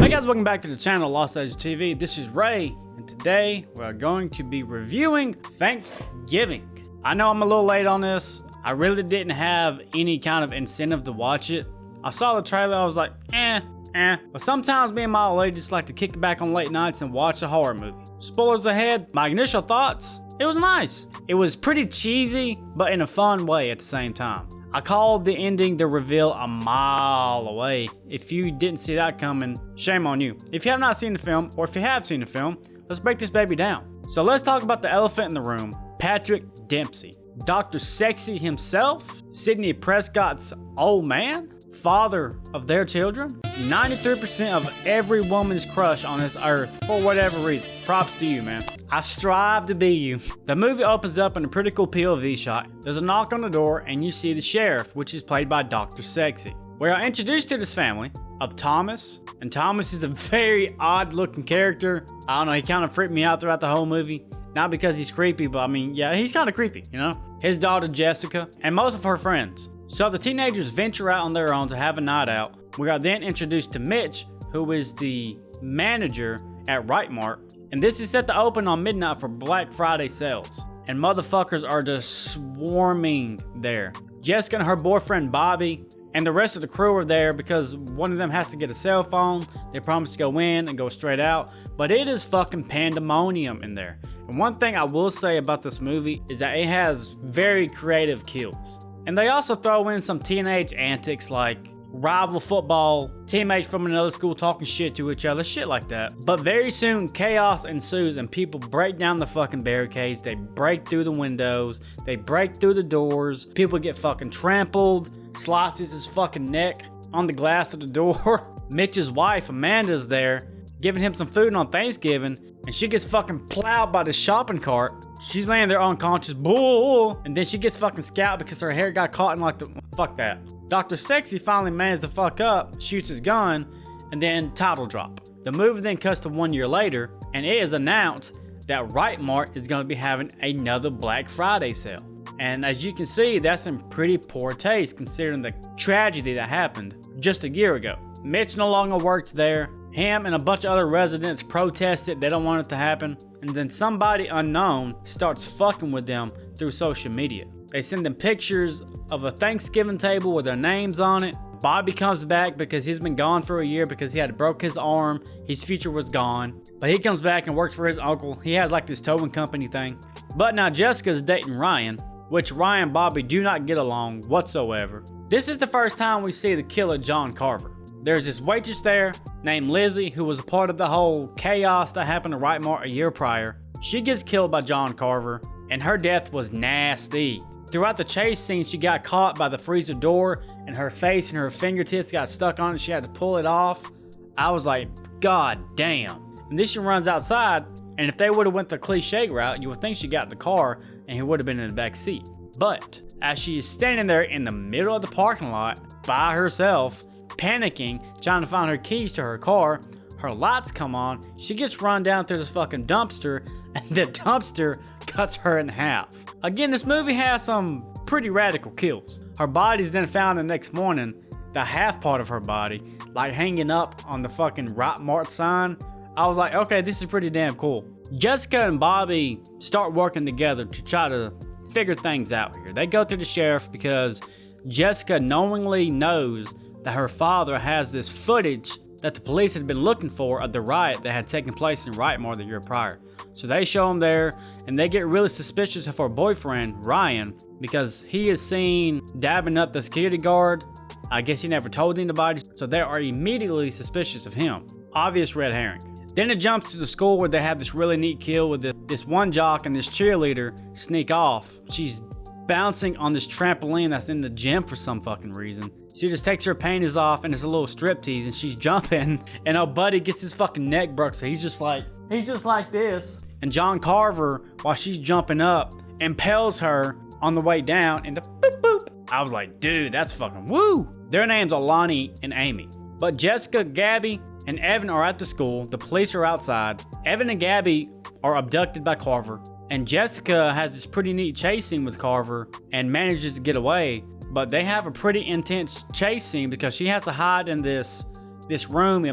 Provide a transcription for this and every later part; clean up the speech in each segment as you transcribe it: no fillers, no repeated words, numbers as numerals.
Hey guys, welcome back to the channel Lost Legends TV. This is Ray, and today we're going to be reviewing Thanksgiving. I know I'm a little late on this. I really didn't have any kind of incentive to watch it. I saw the trailer, I was like, But sometimes me and my old lady just like to kick back on late nights and watch a horror movie. Spoilers ahead, my initial thoughts, it was nice. It was pretty cheesy, but in a fun way at the same time. I called the ending, the reveal, a mile away. If you didn't see that coming, shame on you. If you have not seen the film, or if you have seen the film, let's break this baby down. So let's talk about the elephant in the room, Patrick Dempsey. Dr. Sexy himself, Sidney Prescott's old man, father of their children, 93% of every woman's crush on this earth for whatever reason. Props to you, man. I strive to be you. The movie opens up in a pretty cool POV shot. There's a knock on the door and you see the sheriff, which is played by Dr. Sexy. We are introduced to this family of Thomas, and Thomas is a very odd looking character. I don't know, he kind of freaked me out throughout the whole movie. Not because he's creepy, but I mean, yeah, he's kind of creepy, you know? His daughter Jessica, and most of her friends. So the teenagers venture out on their own to have a night out. We are then introduced to Mitch, who is the manager at Right Mart. And this is set to open on midnight for Black Friday sales. And motherfuckers are just swarming there. Jessica and her boyfriend Bobby and the rest of the crew are there because one of them has to get a cell phone. They promise to go in and go straight out. But it is fucking pandemonium in there. And one thing I will say about this movie is that it has very creative kills. And they also throw in some teenage antics like rival football, teammates from another school talking shit to each other, shit like that. But very soon, chaos ensues and people break down the fucking barricades, they break through the windows, they break through the doors, people get fucking trampled, slices his fucking neck on the glass of the door. Mitch's wife, Amanda's there, giving him some food on Thanksgiving, and she gets fucking plowed by the shopping cart. She's laying there unconscious, bull, and then she gets fucking scalped because her hair got caught in like the, fuck that. Dr. Sexy finally manages to fuck up, shoots his gun, and then title drop. The movie then cuts to 1 year later, and it is announced that Right Mart is going to be having another Black Friday sale. And as you can see, that's in pretty poor taste considering the tragedy that happened just a year ago. Mitch no longer works there. Him and a bunch of other residents protested, they don't want it to happen. And then somebody unknown starts fucking with them through social media. They send them pictures of a Thanksgiving table with their names on it. Bobby comes back because he's been gone for a year because he had broke his arm. His future was gone. But he comes back and works for his uncle. He has like this towing company thing. But now Jessica's dating Ryan, which Ryan and Bobby do not get along whatsoever. This is the first time we see the killer John Carver. There's this waitress there named Lizzie who was a part of the whole chaos that happened to Right Mart a year prior. She gets killed by John Carver and her death was nasty. Throughout the chase scene, she got caught by the freezer door and her face and her fingertips got stuck on it. She had to pull it off. I was like, God damn. And then she runs outside, and if they would have went the cliche route, you would think she got in the car and he would have been in the back seat. But as she is standing there in the middle of the parking lot by herself, panicking, trying to find her keys to her car, her lights come on, she gets run down through this fucking dumpster, and the dumpster cuts her in half. Again, this movie has some pretty radical kills. Her body's then found the next morning, the half part of her body, like hanging up on the fucking Right Mart sign. I was like, okay, this is pretty damn cool. Jessica and Bobby start working together to try to figure things out here. They go to the sheriff because Jessica knowingly knows that her father has this footage that the police had been looking for of the riot that had taken place in Right Mart the year prior. So they show him there, and they get really suspicious of her boyfriend, Ryan, because he is seen dabbing up the security guard. I guess he never told anybody, so they are immediately suspicious of him. Obvious red herring. Then it jumps to the school where they have this really neat kill with this one jock and this cheerleader sneak off. She's bouncing on this trampoline that's in the gym for some fucking reason. She just takes her panties off and it's a little striptease and she's jumping and our buddy gets his fucking neck broke, so he's just like this. And John Carver, while she's jumping up, impels her on the way down into boop boop. I was like, dude, that's fucking woo. Their names are Lonnie and Amy. But Jessica, Gabby, and Evan are at the school. The police are outside. Evan and Gabby are abducted by Carver. And Jessica has this pretty neat chase scene with Carver and manages to get away. But they have a pretty intense chase scene because she has to hide in this room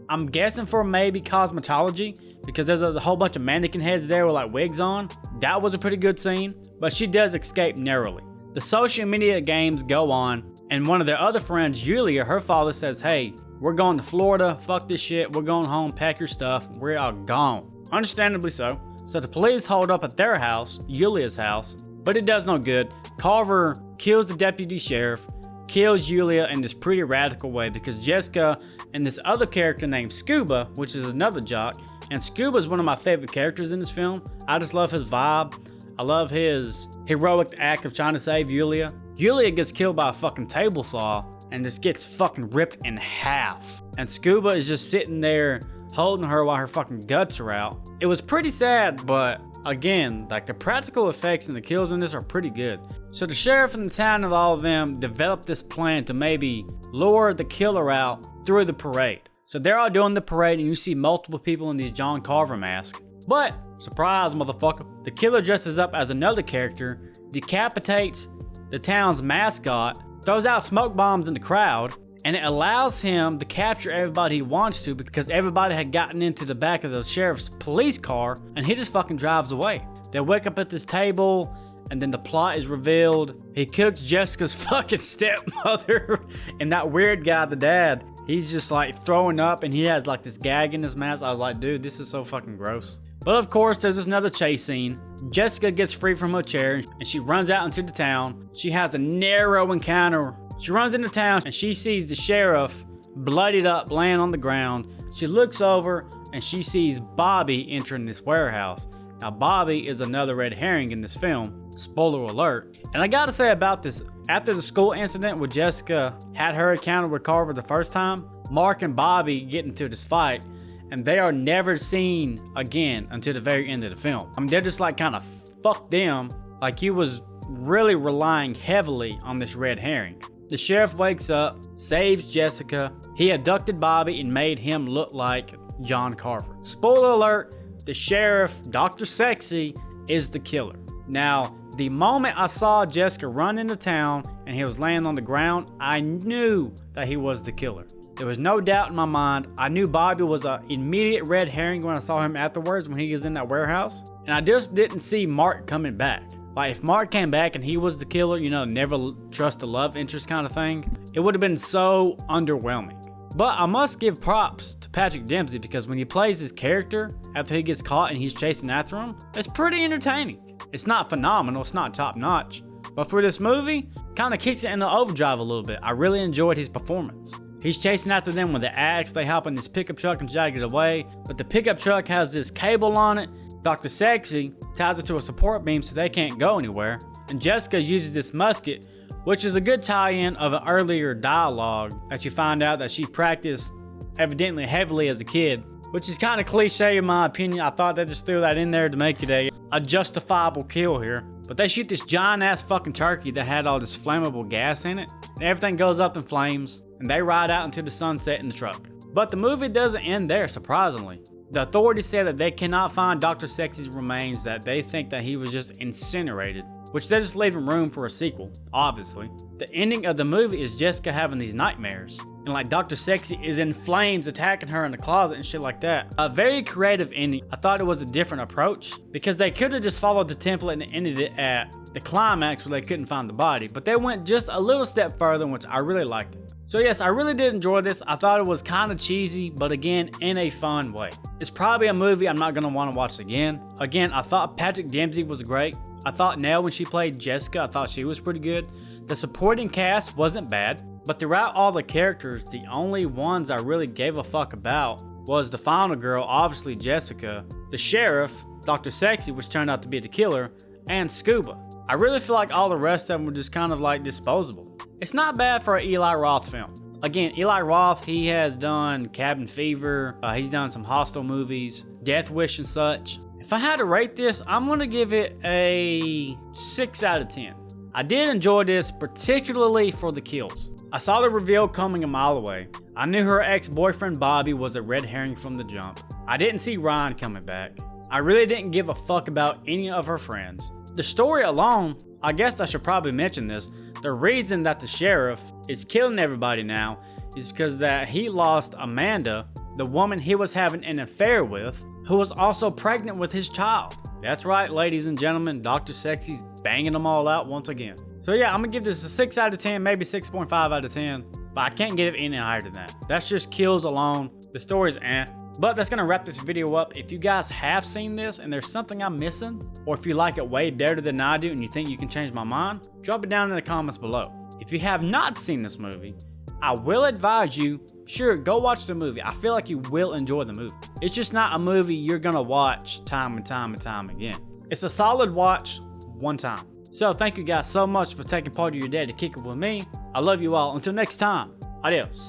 I'm guessing for maybe cosmetology, because there's a whole bunch of mannequin heads there with like wigs on. That was a pretty good scene, but she does escape narrowly. The social media games go on, and one of their other friends, Julia, her father says, hey, we're going to Florida, fuck this shit, we're going home, pack your stuff, we're all gone. Understandably so. So the police hold up at their house, Julia's house, but it does no good. Carver kills the deputy sheriff, kills Julia in this pretty radical way, because Jessica and this other character named Scuba, which is another jock, and Scuba is one of my favorite characters in this film. I just love his vibe. I love his heroic act of trying to save Julia. Julia gets killed by a fucking table saw and just gets fucking ripped in half. And Scuba is just sitting there holding her while her fucking guts are out. It was pretty sad, but again, like the practical effects and the kills in this are pretty good. So the sheriff and the town of all of them developed this plan to maybe lure the killer out through the parade. So they're all doing the parade and you see multiple people in these John Carver masks. But, surprise motherfucker, the killer dresses up as another character, decapitates the town's mascot, throws out smoke bombs in the crowd, and it allows him to capture everybody he wants to because everybody had gotten into the back of the sheriff's police car and he just fucking drives away. They wake up at this table and then the plot is revealed. He cooks Jessica's fucking stepmother and that weird guy, the dad, he's just like throwing up and he has like this gag in his mouth. I was like, dude, this is so fucking gross. But of course, there's another chase scene. Jessica gets free from her chair and she runs out into the town. She has a narrow encounter. She runs into town and she sees the sheriff bloodied up, laying on the ground. She looks over and she sees Bobby entering this warehouse. Now, Bobby is another red herring in this film. Spoiler alert. And I gotta say about this, after the school incident where Jessica had her encounter with Carver the first time, Mark and Bobby get into this fight and they are never seen again until the very end of the film. I mean, they're just like kind of fuck them, like he was really relying heavily on this red herring. The sheriff wakes up, saves Jessica. He abducted Bobby and made him look like John Carver. Spoiler alert, the sheriff, Dr. Sexy, is the killer. Now, the moment I saw Jessica run into town and he was laying on the ground, I knew that he was the killer. There was no doubt in my mind. I knew Bobby was an immediate red herring when I saw him afterwards when he was in that warehouse. And I just didn't see Mark coming back. Like, if Mark came back and he was the killer, you know, never trust a love interest kind of thing, it would have been so underwhelming. But I must give props to Patrick Dempsey because when he plays his character after he gets caught and he's chasing after him, it's pretty entertaining. It's not phenomenal, it's not top notch, but for this movie, kind of kicks it into overdrive a little bit. I really enjoyed his performance. He's chasing after them with the axe. They hop in this pickup truck and try to get away, but the pickup truck has this cable on it. Dr. Sexy ties it to a support beam so they can't go anywhere, and Jessica uses this musket, which is a good tie-in of an earlier dialogue that you find out that she practiced evidently heavily as a kid, which is kind of cliche in my opinion. I thought they just threw that in there to make it a justifiable kill here. But they shoot this giant ass fucking turkey that had all this flammable gas in it, and everything goes up in flames, and they ride out into the sunset in the truck. But the movie doesn't end there, surprisingly. The authorities say that they cannot find Dr. Sexy's remains, that they think that he was just incinerated, which they're just leaving room for a sequel, obviously. The ending of the movie is Jessica having these nightmares, and like Dr. Sexy is in flames attacking her in the closet and shit like that. A very creative ending. I thought it was a different approach because they could have just followed the template and ended it at the climax where they couldn't find the body, but they went just a little step further, which I really liked it. So yes, I really did enjoy this. I thought it was kind of cheesy, but again, in a fun way. It's probably a movie I'm not going to want to watch again. Again, I thought Patrick Dempsey was great. I thought Nell, when she played Jessica, I thought she was pretty good. The supporting cast wasn't bad, but throughout all the characters, the only ones I really gave a fuck about was the final girl, obviously Jessica, the sheriff, Dr. Sexy, which turned out to be the killer, and Scuba. I really feel like all the rest of them were just kind of like disposable. It's not bad for an Eli Roth film. Again, Eli Roth, he has done Cabin Fever, he's done some Hostel movies, Death Wish and such. If I had to rate this, I'm going to give it a 6 out of 10. I did enjoy this, particularly for the kills. I saw the reveal coming a mile away. I knew her ex-boyfriend Bobby was a red herring from the jump. I didn't see Ryan coming back. I really didn't give a fuck about any of her friends. The story alone, I guess I should probably mention this, the reason that the sheriff is killing everybody now is because that he lost Amanda, the woman he was having an affair with, who was also pregnant with his child. That's right, ladies and gentlemen, Dr. Sexy's banging them all out once again. So yeah, I'm gonna give this a 6 out of 10, maybe 6.5 out of 10, but I can't give it any higher than that. That's just kills alone. The story's eh. But that's gonna wrap this video up. If you guys have seen this and there's something I'm missing, or if you like it way better than I do and you think you can change my mind, drop it down in the comments below. If you have not seen this movie, I will advise you, sure, go watch the movie. I feel like you will enjoy the movie. It's just not a movie you're gonna watch time and time and time again. It's a solid watch one time. So thank you guys so much for taking part of your day to kick it with me. I love you all. Until next time, adios.